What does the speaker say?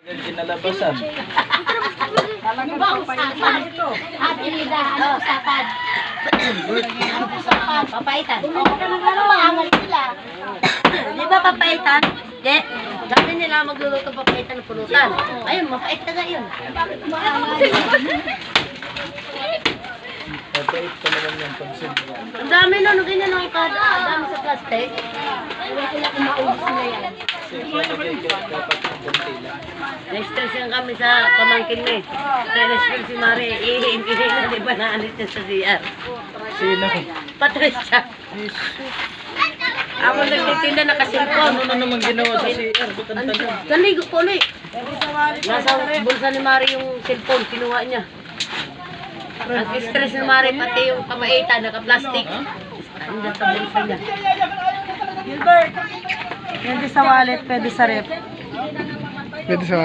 Kinalabasan. Usapan. Papaitan. Maangal sila. Di ba papaitan? Di. Sabi nila magluluto papaitan ng pulutan. Ayun, mapait na nga yun. Mapait pa naman yung pansin. Ang dami na, no, ganyan ang kada. Ang dami sa plastic. Wala sila kung maubos na yan. Kasi palagay ko dapat ng konti lang. Na-stress yan kami sa pamangkin mo eh. Na-stress si Mari. Ihing-ihing na di ba naalit niya sa CR. Sino? Patricia. Ako nagtitinda na kasilpon. Ano naman ginawa sa CR? Ba't ang tagal? Naligo ko ulit. Nasa bulsa ni Mari yung cellphone. Kinuha niya. Nag-stress ni Mari pati yung kamaitan. Naka-plastic. Andiyan sa bulsa niya. Gilbert, pwede sa wallet, pwede sa rep. Pwede sa